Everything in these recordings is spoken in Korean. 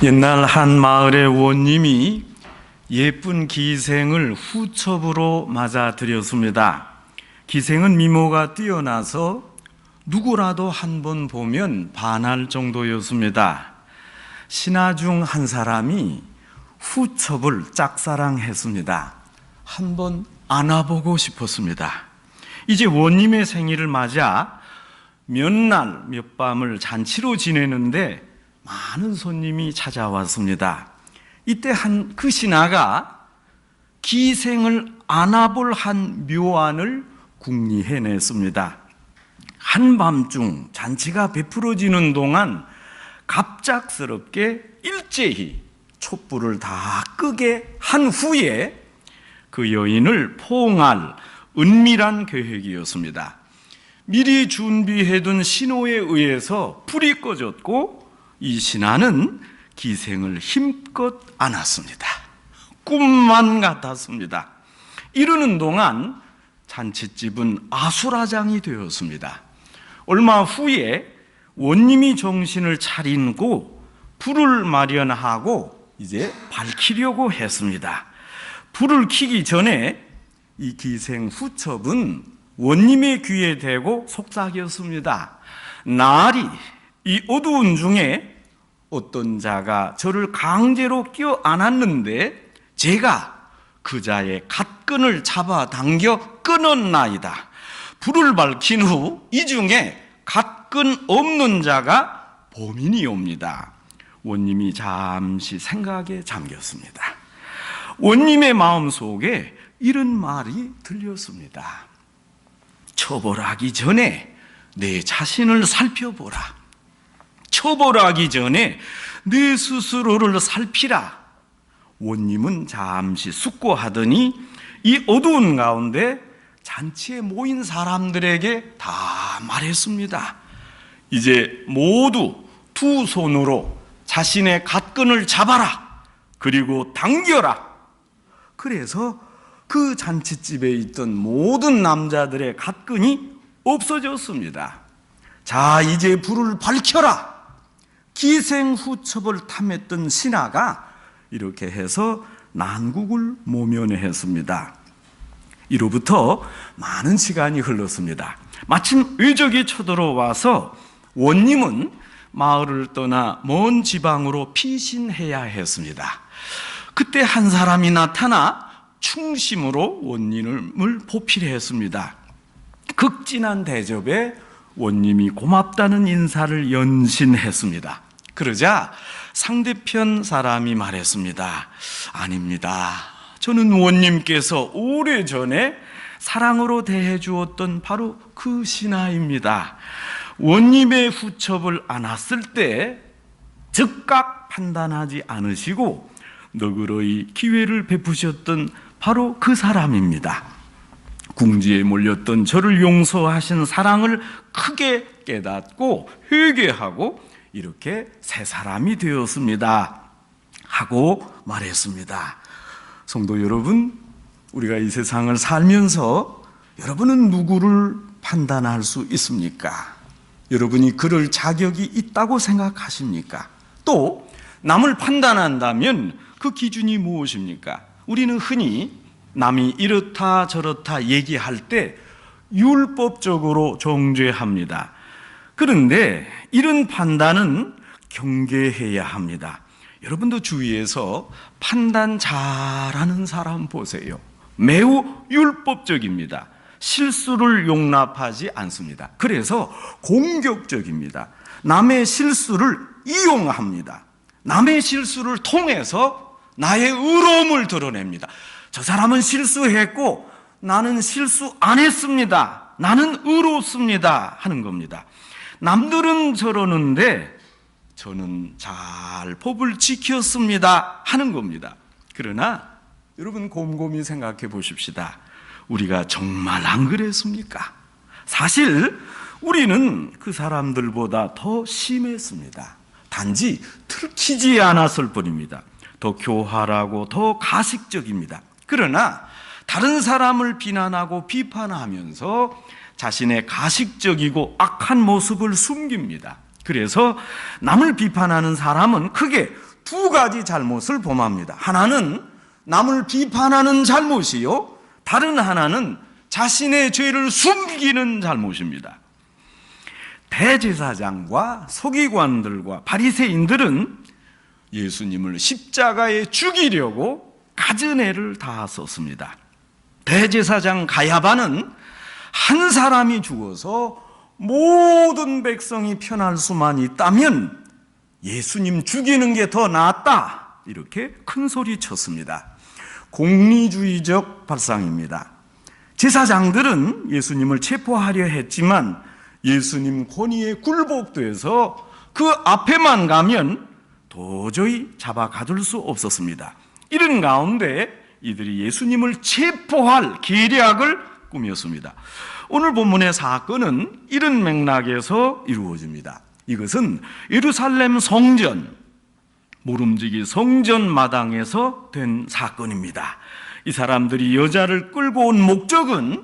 옛날 한 마을의 원님이 예쁜 기생을 후첩으로 맞아들였습니다. 기생은 미모가 뛰어나서 누구라도 한 번 보면 반할 정도였습니다. 신하 중 한 사람이 후첩을 짝사랑했습니다. 한번 안아보고 싶었습니다. 이제 원님의 생일을 맞아 몇 날 몇 밤을 잔치로 지내는데 많은 손님이 찾아왔습니다. 이때 그 신하가 기생을 안아볼 한 묘안을 궁리해냈습니다. 한밤중 잔치가 베풀어지는 동안 갑작스럽게 일제히 촛불을 다 끄게 한 후에 그 여인을 포옹할 은밀한 계획이었습니다. 미리 준비해둔 신호에 의해서 불이 꺼졌고 이 신하는 기생을 힘껏 안았습니다. 꿈만 같았습니다. 이러는 동안 잔치집은 아수라장이 되었습니다. 얼마 후에 원님이 정신을 차리고 불을 마련하고 이제 밝히려고 했습니다. 불을 켜기 전에 이 기생 후첩은 원님의 귀에 대고 속삭였습니다. 날이 이 어두운 중에 어떤 자가 저를 강제로 껴안았는데 제가 그 자의 갓끈을 잡아당겨 끊었나이다. 불을 밝힌 후 이 중에 갓끈 없는 자가 범인이옵니다. 원님이 잠시 생각에 잠겼습니다. 원님의 마음속에 이런 말이 들렸습니다. 처벌하기 전에 내 자신을 살펴보라. 처벌하기 전에 내 스스로를 살피라. 원님은 잠시 숙고하더니 이 어두운 가운데 잔치에 모인 사람들에게 다 말했습니다. 이제 모두 두 손으로 자신의 갓끈을 잡아라. 그리고 당겨라. 그래서 그 잔치집에 있던 모든 남자들의 갓끈이 없어졌습니다. 자, 이제 불을 밝혀라. 기생 후첩을 탐했던 신하가 이렇게 해서 난국을 모면했습니다. 이로부터 많은 시간이 흘렀습니다. 마침 외적이 쳐들어와서 원님은 마을을 떠나 먼 지방으로 피신해야 했습니다. 그때 한 사람이 나타나 충심으로 원님을 보필했습니다. 극진한 대접에 원님이 고맙다는 인사를 연신했습니다. 그러자 상대편 사람이 말했습니다. 아닙니다. 저는 원님께서 오래전에 사랑으로 대해주었던 바로 그 신하입니다. 원님의 후첩을 안았을 때 즉각 판단하지 않으시고 너그러이 기회를 베푸셨던 바로 그 사람입니다. 궁지에 몰렸던 저를 용서하신 사랑을 크게 깨닫고 회개하고 이렇게 새 사람이 되었습니다 하고 말했습니다. 성도 여러분, 우리가 이 세상을 살면서 여러분은 누구를 판단할 수 있습니까? 여러분이 그럴 자격이 있다고 생각하십니까? 또 남을 판단한다면 그 기준이 무엇입니까? 우리는 흔히 남이 이렇다 저렇다 얘기할 때 율법적으로 정죄합니다. 그런데 이런 판단은 경계해야 합니다. 여러분도 주위에서 판단 잘하는 사람 보세요. 매우 율법적입니다. 실수를 용납하지 않습니다. 그래서 공격적입니다. 남의 실수를 이용합니다. 남의 실수를 통해서 나의 의로움을 드러냅니다. 저 사람은 실수했고 나는 실수 안 했습니다. 나는 의롭습니다 하는 겁니다. 남들은 저러는데 저는 잘 법을 지켰습니다 하는 겁니다. 그러나 여러분 곰곰이 생각해 보십시다. 우리가 정말 안 그랬습니까? 사실 우리는 그 사람들보다 더 심했습니다. 단지 들키지 않았을 뿐입니다. 더 교활하고 더 가식적입니다. 그러나 다른 사람을 비난하고 비판하면서 자신의 가식적이고 악한 모습을 숨깁니다. 그래서 남을 비판하는 사람은 크게 두 두 가지 잘못을 범합니다. 하나는 남을 비판하는 잘못이요, 다른 하나는 자신의 죄를 숨기는 잘못입니다. 대제사장과 서기관들과 바리새인들은 예수님을 십자가에 죽이려고 갖은 애를 다 썼습니다. 대제사장 가야바는 한 사람이 죽어서 모든 백성이 편할 수만 있다면 예수님 죽이는 게 더 낫다, 이렇게 큰 소리 쳤습니다. 공리주의적 발상입니다. 제사장들은 예수님을 체포하려 했지만 예수님 권위에 굴복돼서 그 앞에만 가면 도저히 잡아 가둘 수 없었습니다. 이런 가운데 이들이 예수님을 체포할 계략을 꾸몄습니다. 오늘 본문의 사건은 이런 맥락에서 이루어집니다. 이것은 예루살렘 성전, 모름지기 성전 마당에서 된 사건입니다. 이 사람들이 여자를 끌고 온 목적은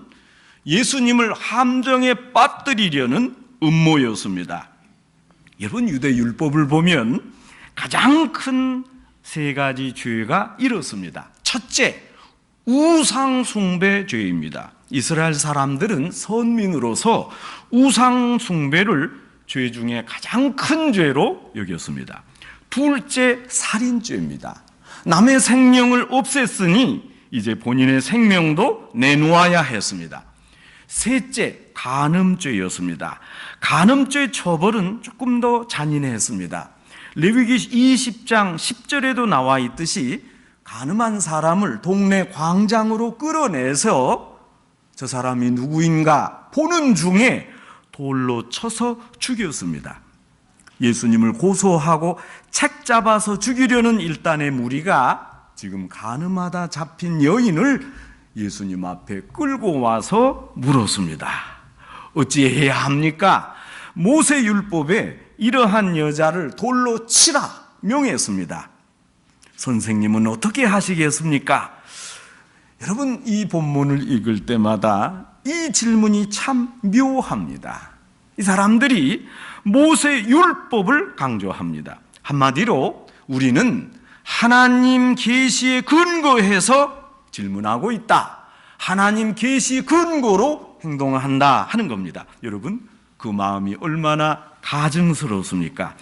예수님을 함정에 빠뜨리려는 음모였습니다. 여러분, 유대 율법을 보면 가장 큰 세 가지 죄가 이렇습니다. 첫째, 우상 숭배 죄입니다. 이스라엘 사람들은 선민으로서 우상 숭배를 죄 중에 가장 큰 죄로 여겼습니다. 둘째, 살인죄입니다. 남의 생명을 없앴으니 이제 본인의 생명도 내놓아야 했습니다. 셋째, 간음죄였습니다. 간음죄 처벌은 조금 더 잔인했습니다. 레위기 20장 10절에도 나와 있듯이 간음한 사람을 동네 광장으로 끌어내서 저 사람이 누구인가 보는 중에 돌로 쳐서 죽였습니다. 예수님을 고소하고 책 잡아서 죽이려는 일단의 무리가 지금 간음하다 잡힌 여인을 예수님 앞에 끌고 와서 물었습니다. 어찌해야 합니까? 모세율법에 이러한 여자를 돌로 치라 명했습니다. 선생님은 어떻게 하시겠습니까? 여러분, 이 본문을 읽을 때마다 이 질문이 참 묘합니다. 이 사람들이 모세율법을 강조합니다. 한마디로 우리는 하나님 계시에 근거해서 질문하고 있다, 하나님 계시 근거로 행동한다 하는 겁니다. 여러분, 그 마음이 얼마나 가증스럽습니까?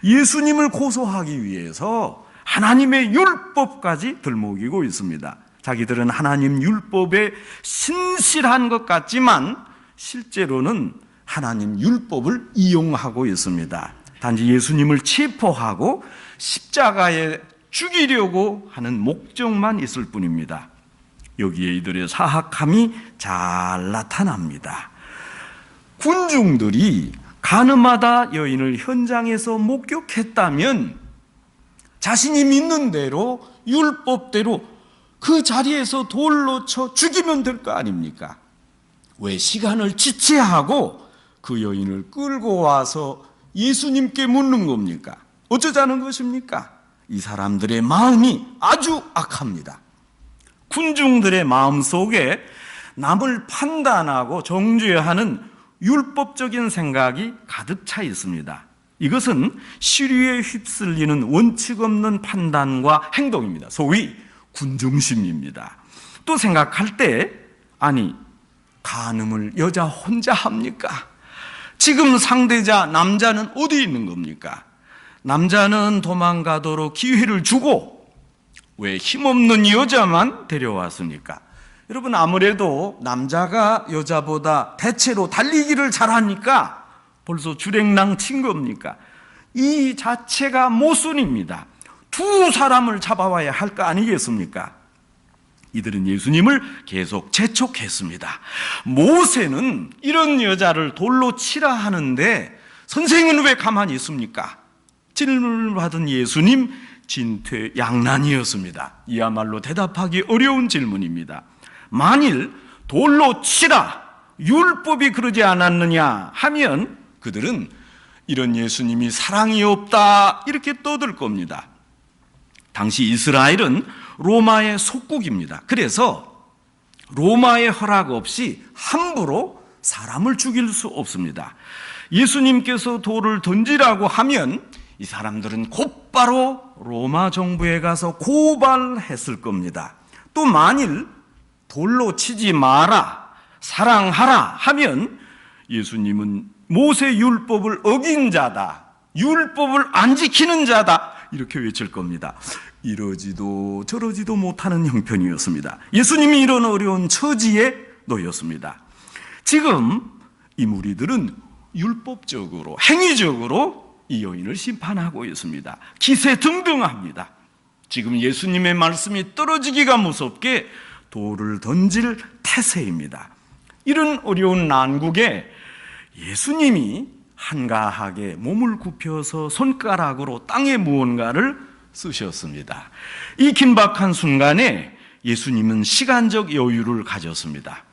예수님을 고소하기 위해서 하나님의 율법까지 들먹이고 있습니다. 자기들은 하나님 율법에 신실한 것 같지만 실제로는 하나님 율법을 이용하고 있습니다. 단지 예수님을 체포하고 십자가에 죽이려고 하는 목적만 있을 뿐입니다. 여기에 이들의 사악함이 잘 나타납니다. 군중들이 간음하다 여인을 현장에서 목격했다면 자신이 믿는 대로 율법대로 그 자리에서 돌로 쳐 죽이면 될 거 아닙니까? 왜 시간을 지체하고 그 여인을 끌고 와서 예수님께 묻는 겁니까? 어쩌자는 것입니까? 이 사람들의 마음이 아주 악합니다. 군중들의 마음 속에 남을 판단하고 정죄하는 율법적인 생각이 가득 차 있습니다. 이것은 시류에 휩쓸리는 원칙 없는 판단과 행동입니다. 소위 군중심입니다. 또 생각할 때, 아니, 간음을 여자 혼자 합니까? 지금 상대자 남자는 어디 있는 겁니까? 남자는 도망가도록 기회를 주고 왜 힘없는 여자만 데려왔습니까? 여러분, 아무래도 남자가 여자보다 대체로 달리기를 잘하니까 벌써 주랭랑 친 겁니까? 이 자체가 모순입니다. 두 사람을 잡아와야 할 거 아니겠습니까? 이들은 예수님을 계속 재촉했습니다. 모세는 이런 여자를 돌로 치라 하는데 선생은 왜 가만히 있습니까? 질문을 받은 예수님, 진퇴양난이었습니다. 이야말로 대답하기 어려운 질문입니다. 만일 돌로 치라, 율법이 그러지 않았느냐 하면 그들은 이런 예수님이 사랑이 없다 이렇게 떠들 겁니다. 당시 이스라엘은 로마의 속국입니다. 그래서 로마의 허락 없이 함부로 사람을 죽일 수 없습니다. 예수님께서 돌을 던지라고 하면 이 사람들은 곧바로 로마 정부에 가서 고발했을 겁니다. 또 만일 돌로 치지 마라, 사랑하라 하면 예수님은 모세 율법을 어긴 자다, 율법을 안 지키는 자다, 이렇게 외칠 겁니다. 이러지도 저러지도 못하는 형편이었습니다. 예수님이 이런 어려운 처지에 놓였습니다. 지금 이 무리들은 율법적으로, 행위적으로 이 여인을 심판하고 있습니다. 기세등등합니다. 지금 예수님의 말씀이 떨어지기가 무섭게 돌을 던질 태세입니다. 이런 어려운 난국에 예수님이 한가하게 몸을 굽혀서 손가락으로 땅에 무언가를 쓰셨습니다. 이 긴박한 순간에 예수님은 시간적 여유를 가졌습니다.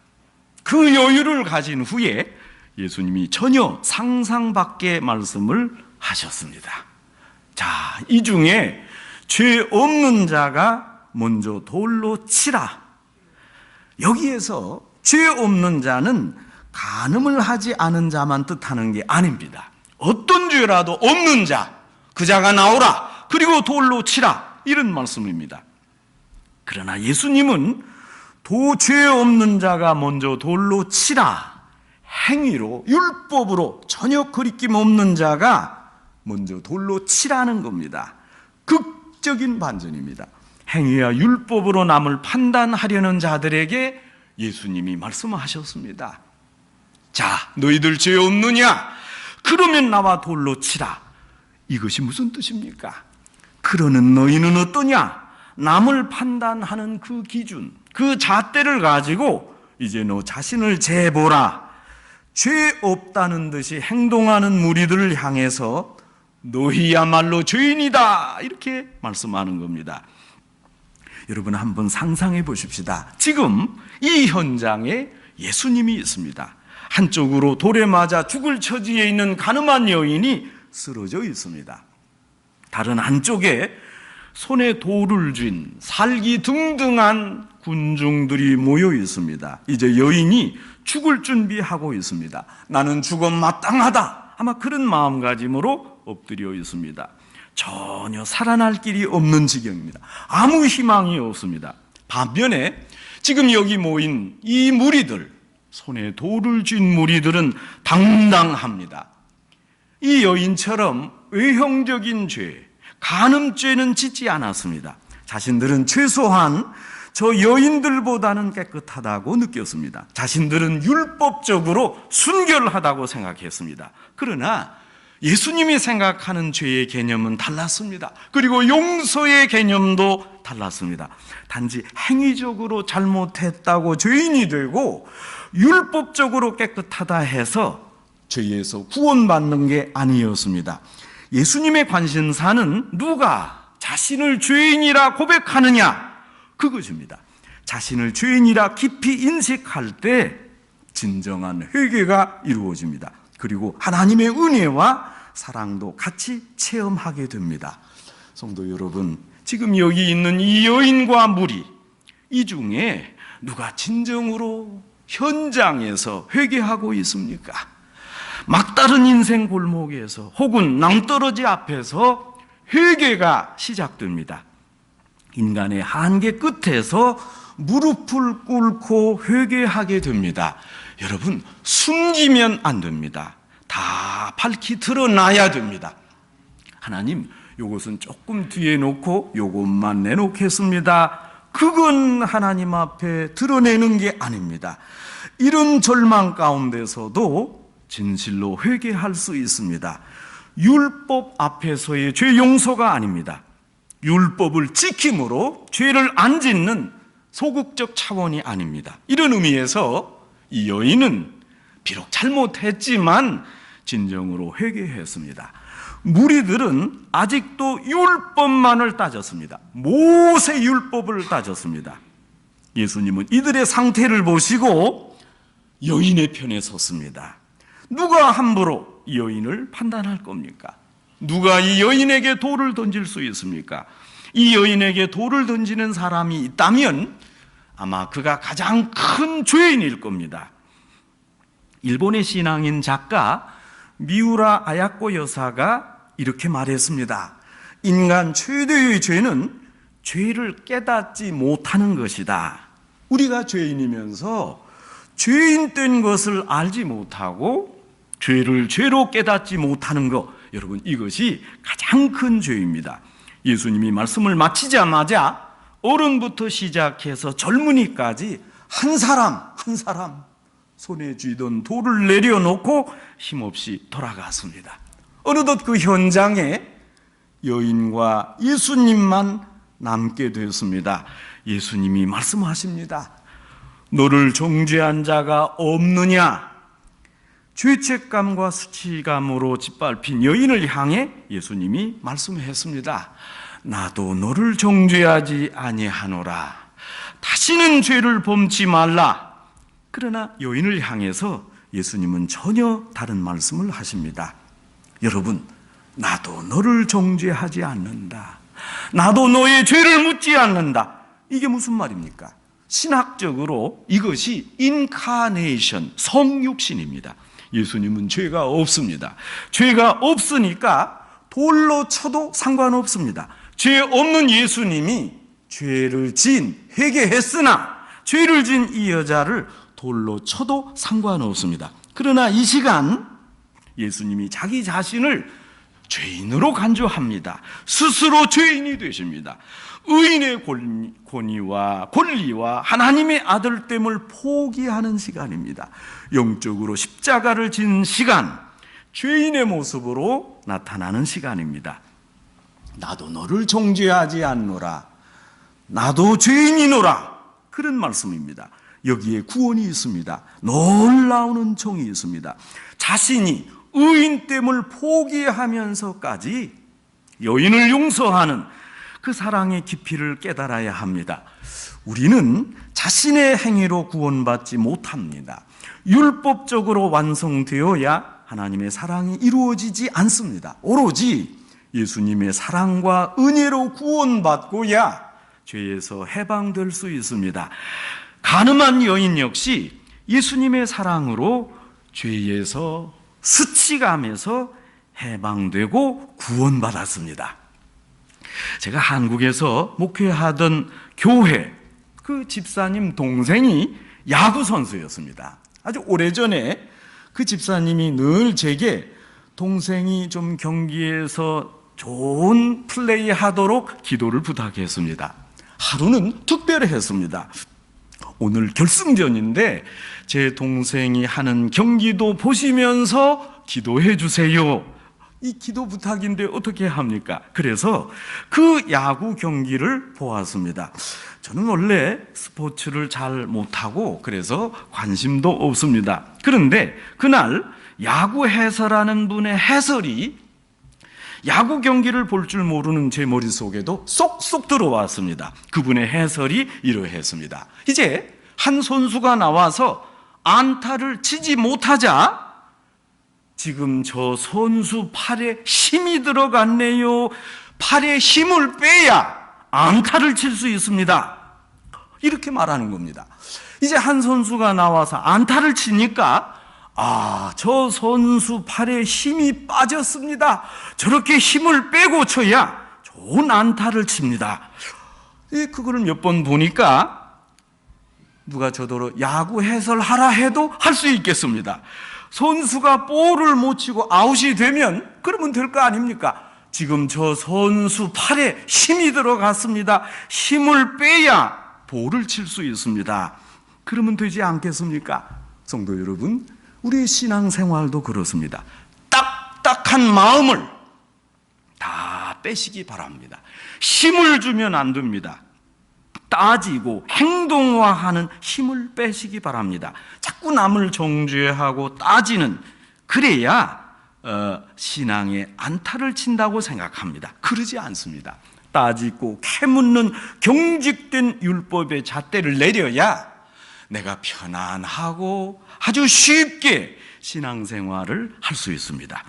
그 여유를 가진 후에 예수님이 전혀 상상 밖의 말씀을 하셨습니다. 자, 이 중에 죄 없는 자가 먼저 돌로 치라. 여기에서 죄 없는 자는 간음을 하지 않은 자만 뜻하는 게 아닙니다. 어떤 죄라도 없는 자, 그 자가 나오라, 그리고 돌로 치라, 이런 말씀입니다. 그러나 예수님은 죄 없는 자가 먼저 돌로 치라, 행위로, 율법으로 전혀 거리낌 없는 자가 먼저 돌로 치라는 겁니다. 극적인 반전입니다. 행위와 율법으로 남을 판단하려는 자들에게 예수님이 말씀하셨습니다. 자, 너희들 죄 없느냐? 그러면 나와 돌로 치라. 이것이 무슨 뜻입니까? 그러는 너희는 어떠냐? 남을 판단하는 그 기준, 그 잣대를 가지고 이제 너 자신을 재보라. 죄 없다는 듯이 행동하는 무리들을 향해서 너희야말로 죄인이다, 이렇게 말씀하는 겁니다. 여러분 한번 상상해 보십시다. 지금 이 현장에 예수님이 있습니다. 한쪽으로 돌에 맞아 죽을 처지에 있는 가늠한 여인이 쓰러져 있습니다. 다른 한쪽에 손에 돌을 쥔 살기등등한 군중들이 모여 있습니다. 이제 여인이 죽을 준비하고 있습니다. 나는 죽음 마땅하다, 아마 그런 마음가짐으로 엎드려 있습니다. 전혀 살아날 길이 없는 지경입니다. 아무 희망이 없습니다. 반면에 지금 여기 모인 이 무리들, 손에 돌을 쥔 무리들은 당당합니다. 이 여인처럼 외형적인 죄, 간음죄는 짓지 않았습니다. 자신들은 최소한 저 여인들보다는 깨끗하다고 느꼈습니다. 자신들은 율법적으로 순결하다고 생각했습니다. 그러나 예수님이 생각하는 죄의 개념은 달랐습니다. 그리고 용서의 개념도 달랐습니다. 단지 행위적으로 잘못했다고 죄인이 되고 율법적으로 깨끗하다 해서 죄에서 구원받는 게 아니었습니다. 예수님의 관심사는 누가 자신을 죄인이라 고백하느냐, 그것입니다. 자신을 죄인이라 깊이 인식할 때 진정한 회개가 이루어집니다. 그리고 하나님의 은혜와 사랑도 같이 체험하게 됩니다. 성도 여러분, 지금 여기 있는 이 여인과 무리, 이 중에 누가 진정으로 현장에서 회개하고 있습니까? 막다른 인생 골목에서 혹은 낭떠러지 앞에서 회개가 시작됩니다. 인간의 한계 끝에서 무릎을 꿇고 회개하게 됩니다. 여러분, 숨기면 안 됩니다. 다 밝히 드러나야 됩니다. 하나님, 요것은 조금 뒤에 놓고 요것만 내놓겠습니다. 그건 하나님 앞에 드러내는 게 아닙니다. 이런 절망 가운데서도 진실로 회개할 수 있습니다. 율법 앞에서의 죄 용서가 아닙니다. 율법을 지킴으로 죄를 안 짓는 소극적 차원이 아닙니다. 이런 의미에서 이 여인은 비록 잘못했지만 진정으로 회개했습니다. 무리들은 아직도 율법만을 따졌습니다. 모세 율법을 따졌습니다. 예수님은 이들의 상태를 보시고 여인의 편에 섰습니다. 누가 함부로 이 여인을 판단할 겁니까? 누가 이 여인에게 돌을 던질 수 있습니까? 이 여인에게 돌을 던지는 사람이 있다면 아마 그가 가장 큰 죄인일 겁니다. 일본의 신앙인 작가 미우라 아야코 여사가 이렇게 말했습니다. 인간 최대의 죄는 죄를 깨닫지 못하는 것이다. 우리가 죄인이면서 죄인 된 것을 알지 못하고 죄를 죄로 깨닫지 못하는 것, 여러분, 이것이 가장 큰 죄입니다. 예수님이 말씀을 마치자마자 어른부터 시작해서 젊은이까지 한 사람 한 사람 손에 쥐던 돌을 내려놓고 힘없이 돌아갔습니다. 어느덧 그 현장에 여인과 예수님만 남게 됐습니다. 예수님이 말씀하십니다. 너를 정죄한 자가 없느냐? 죄책감과 수치감으로 짓밟힌 여인을 향해 예수님이 말씀했습니다. 나도 너를 정죄하지 아니하노라. 다시는 죄를 범치 말라. 그러나 여인을 향해서 예수님은 전혀 다른 말씀을 하십니다. 여러분, 나도 너를 정죄하지 않는다. 나도 너의 죄를 묻지 않는다. 이게 무슨 말입니까? 신학적으로 이것이 인카네이션, 성육신입니다. 예수님은 죄가 없습니다. 죄가 없으니까 돌로 쳐도 상관없습니다. 죄 없는 예수님이 죄를 지은, 회개했으나 죄를 지은 이 여자를 돌로 쳐도 상관없습니다. 그러나 이 시간 예수님이 자기 자신을 죄인으로 간주합니다. 스스로 죄인이 되십니다. 의인의 권리와 하나님의 아들됨을 포기하는 시간입니다. 영적으로 십자가를 진 시간, 죄인의 모습으로 나타나는 시간입니다. 나도 너를 정죄하지 않노라. 나도 죄인이노라. 그런 말씀입니다. 여기에 구원이 있습니다. 놀라운 정이 있습니다. 자신이 의인됨을 포기하면서까지 여인을 용서하는 그 사랑의 깊이를 깨달아야 합니다. 우리는 자신의 행위로 구원받지 못합니다. 율법적으로 완성되어야 하나님의 사랑이 이루어지지 않습니다. 오로지 예수님의 사랑과 은혜로 구원받고야 죄에서 해방될 수 있습니다. 가늠한 여인 역시 예수님의 사랑으로 죄에서, 수치감에서 해방되고 구원받았습니다. 제가 한국에서 목회하던 교회 그 집사님 동생이 야구 선수였습니다. 아주 오래전에 그 집사님이 늘 제게 동생이 좀 경기에서 좋은 플레이 하도록 기도를 부탁했습니다. 하루는 특별했습니다. 오늘 결승전인데 제 동생이 하는 경기도 보시면서 기도해 주세요. 이 기도 부탁인데 어떻게 합니까? 그래서 그 야구 경기를 보았습니다. 저는 원래 스포츠를 잘 못하고 그래서 관심도 없습니다. 그런데 그날 야구 해설하는 분의 해설이 야구 경기를 볼 줄 모르는 제 머릿속에도 쏙쏙 들어왔습니다. 그분의 해설이 이러했습니다. 이제 한 선수가 나와서 안타를 치지 못하자 지금 저 선수 팔에 힘이 들어갔네요. 팔에 힘을 빼야 안타를 칠 수 있습니다. 이렇게 말하는 겁니다. 이제 한 선수가 나와서 안타를 치니까 저 선수 팔에 힘이 빠졌습니다. 저렇게 힘을 빼고 쳐야 좋은 안타를 칩니다. 그거를 몇 번 보니까 누가 저더러 야구 해설하라 해도 할 수 있겠습니다. 선수가 볼을 못 치고 아웃이 되면 그러면 될 거 아닙니까? 지금 저 선수 팔에 힘이 들어갔습니다. 힘을 빼야 볼을 칠 수 있습니다. 그러면 되지 않겠습니까? 성도 여러분, 우리의 신앙생활도 그렇습니다. 딱딱한 마음을 다 빼시기 바랍니다. 힘을 주면 안 됩니다. 따지고 행동화하는 힘을 빼시기 바랍니다. 자꾸 남을 정죄하고 따지는, 그래야 신앙에 안타를 친다고 생각합니다. 그러지 않습니다. 따지고 캐묻는 경직된 율법의 잣대를 내려야 내가 편안하고 아주 쉽게 신앙생활을 할 수 있습니다.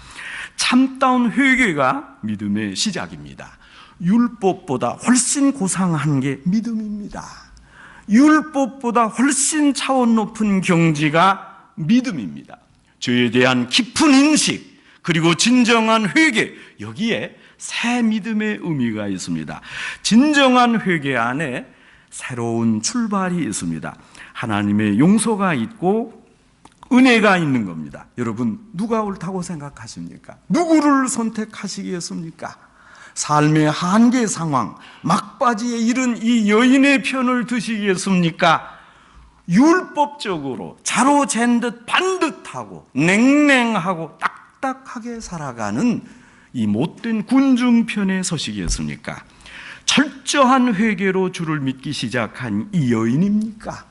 참다운 회개가 믿음의 시작입니다. 율법보다 훨씬 고상한 게 믿음입니다. 율법보다 훨씬 차원 높은 경지가 믿음입니다. 죄에 대한 깊은 인식, 그리고 진정한 회개, 여기에 새 믿음의 의미가 있습니다. 진정한 회개 안에 새로운 출발이 있습니다. 하나님의 용서가 있고 은혜가 있는 겁니다. 여러분, 누가 옳다고 생각하십니까? 누구를 선택하시겠습니까? 삶의 한계 상황, 막바지에 이른 이 여인의 편을 드시겠습니까? 율법적으로 자로 잰 듯 반듯하고 냉랭하고 딱딱하게 살아가는 이 못된 군중 편에 서시겠습니까? 철저한 회개로 주를 믿기 시작한 이 여인입니까?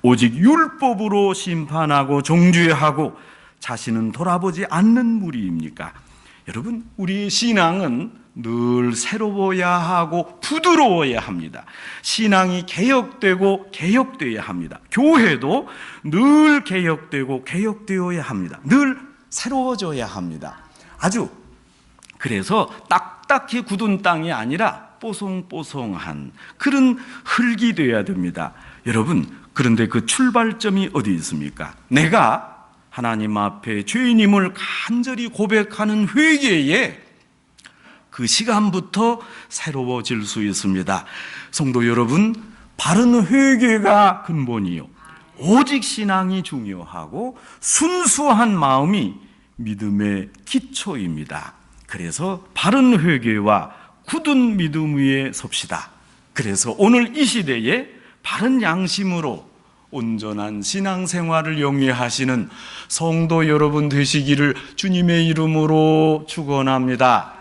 오직 율법으로 심판하고 정죄하고 자신은 돌아보지 않는 무리입니까? 여러분, 우리의 신앙은 늘 새로워야 하고 부드러워야 합니다. 신앙이 개혁되고 개혁되어야 합니다. 교회도 늘 개혁되고 개혁되어야 합니다. 늘 새로워져야 합니다. 그래서 딱딱히 굳은 땅이 아니라 뽀송뽀송한 그런 흙이 되어야 됩니다. 여러분, 그런데 그 출발점이 어디 있습니까? 내가 하나님 앞에 죄인임을 간절히 고백하는 회개에 그 시간부터 새로워질 수 있습니다. 성도 여러분, 바른 회개가 근본이요, 오직 신앙이 중요하고 순수한 마음이 믿음의 기초입니다. 그래서 바른 회개와 굳은 믿음 위에 섭시다. 그래서 오늘 이 시대에 바른 양심으로 온전한 신앙생활을 영위하시는 성도 여러분 되시기를 주님의 이름으로 축원합니다.